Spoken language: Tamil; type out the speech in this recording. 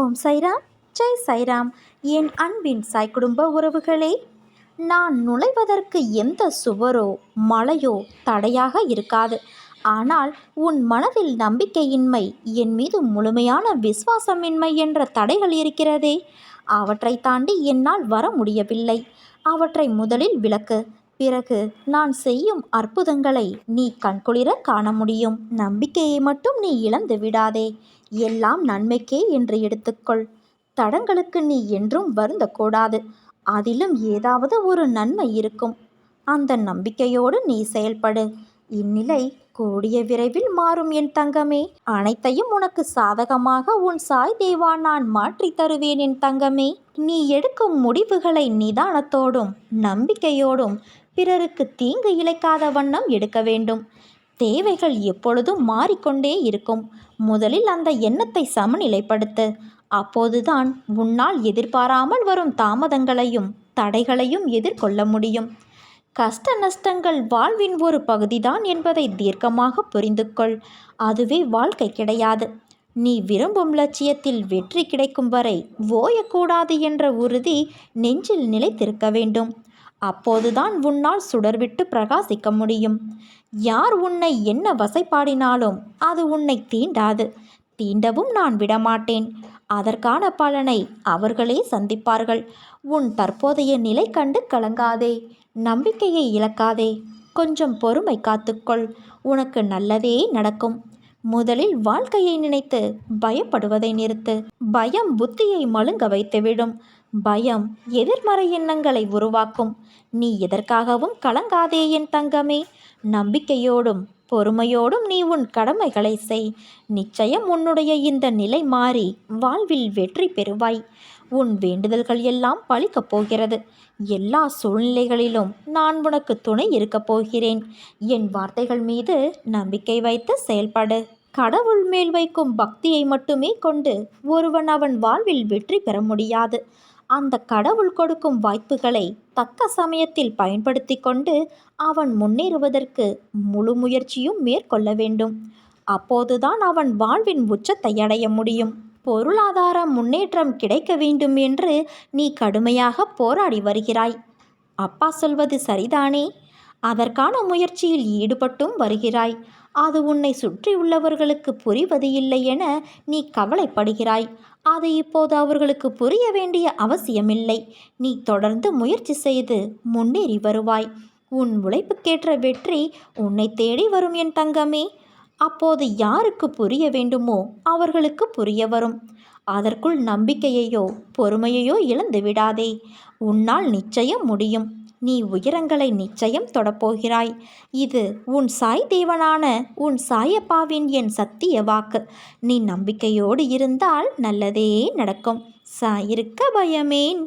ஓம் சைராம், ஜெய் சைராம். என் அன்பின் சாய் குடும்ப உறவுகளே, நான் நுழைவதற்கு எந்த சுவரோ மலையோ தடையாக இருக்காது. ஆனால் உன் மனதில் நம்பிக்கையின்மை, என் மீது முழுமையான விசுவாசமின்மை என்ற தடைகள் இருக்கிறதே, அவற்றை தாண்டி என்னால் வர முடியவில்லை. அவற்றை முதலில் விளக்கு. பிறகு நான் செய்யும் அற்புதங்களை நீ கண்குளிர காண முடியும். நம்பிக்கையை மட்டும் நீ இழந்து விடாதே. எல்லாம் நன்மைக்கே என்று எடுத்துக்கொள். தடங்களுக்கு நீ என்றும் வருந்தக்கூடாது. அதிலும் ஏதாவது ஒரு நன்மை இருக்கும். அந்த நம்பிக்கையோடு நீ செயல்படு. இந்நிலை கூடிய விரைவில் மாறும் என் தங்கமே. அனைத்தையும் உனக்கு சாதகமாக உன் சாய் தேவா நான் மாற்றி தருவேன் என் தங்கமே. நீ எடுக்கும் முடிவுகளை நிதானத்தோடும் நம்பிக்கையோடும் பிறருக்கு தீங்கு இழைக்காத வண்ணம் எடுக்க வேண்டும். தேவைகள் எப்பொழுதும் மாறிக்கொண்டே இருக்கும். முதலில் அந்த எண்ணத்தை சமநிலைப்படுத்து. அப்போதுதான் உன்னால் எதிர்பாராமல் வரும் தாமதங்களையும் தடைகளையும் எதிர்கொள்ள முடியும். கஷ்ட நஷ்டங்கள் வாழ்வின் ஒரு பகுதிதான் என்பதை தீர்க்கமாக புரிந்து கொள். அதுவே வாழ்க்கை கிடையாது. நீ விரும்பும் லட்சியத்தில் வெற்றி கிடைக்கும் வரை ஓயக்கூடாது என்ற உறுதி நெஞ்சில் நிலைத்திருக்க வேண்டும். அப்போதுதான் உன்னால் சுடர்விட்டு பிரகாசிக்க முடியும். யார் உன்னை என்ன வசைப்பாடினாலும் அது உன்னை தீண்டாது. தீண்டவும் நான் விடமாட்டேன். அதற்கான பலனை அவர்களே சந்திப்பார்கள். உன் தற்போதைய நிலை கண்டு கலங்காதே. நம்பிக்கையை இழக்காதே. கொஞ்சம் பொறுமை காத்துக்கொள். உனக்கு நல்லதே நடக்கும். முதலில் வாழ்க்கையை நினைத்து பயப்படுவதை நிறுத்து. பயம் புத்தியை மழுங்க வைத்துவிடும். பயம் எதிர்மறை எண்ணங்களை உருவாக்கும். நீ எதற்காகவும் கலங்காதே என் தங்கமே. நம்பிக்கையோடும் பொறுமையோடும் நீ உன் கடமைகளை செய். நிச்சயம் உன்னுடைய இந்த நிலை மாறி வாழ்வில் வெற்றி பெறுவாய். உன் வேண்டுதல்கள் எல்லாம் பலிக்கப் போகிறது. எல்லா சூழ்நிலைகளிலும் நான் உனக்கு துணை இருக்கப் போகிறேன். என் வார்த்தைகள் மீது நம்பிக்கை வைத்து செயல்படு. கடவுள் மேல் வைக்கும் பக்தியை மட்டுமே கொண்டு ஒருவன் அவன் வாழ்வில் வெற்றி பெற முடியாது. அந்த கடவுள் கொடுக்கும் வாய்ப்புகளை தக்க சமயத்தில் பயன்படுத்தி கொண்டு அவன் முன்னேறுவதற்கு முழு முயற்சியும் மேற்கொள்ள வேண்டும். அப்போதுதான் அவன் வாழ்வின் உச்சத்தை அடைய முடியும். பொருளாதார முன்னேற்றம் கிடைக்க வேண்டும் என்று நீ கடுமையாக போராடி வருகிறாய். அப்பா சொல்வது சரிதானே? அதற்கான முயற்சியில் ஈடுபட்டும் வருகிறாய். அது உன்னை சுற்றி உள்ளவர்களுக்கு புரிவது இல்லை என நீ கவலைப்படுகிறாய். அது இப்போது அவர்களுக்கு புரிய வேண்டிய அவசியமில்லை. நீ தொடர்ந்து முயற்சி செய்து முன்னேறி வருவாய். உன் உழைப்புக்கேற்ற வெற்றி உன்னை தேடி வரும் என் தங்கமே. அப்போது யாருக்கு புரிய வேண்டுமோ அவர்களுக்கு புரிய வரும். அதற்குள் நம்பிக்கையையோ பொறுமையையோ இழந்து விடாதே. உன்னால் நிச்சயம் முடியும். நீ உயரங்களை நிச்சயம் தொடப்போகிறாய். இது உன் சாய் தேவனான உன் சாயப்பாவின் என் சத்திய வாக்கு. நீ நம்பிக்கையோடு இருந்தால் நல்லதே நடக்கும். சாயிருக்க பயமேன்.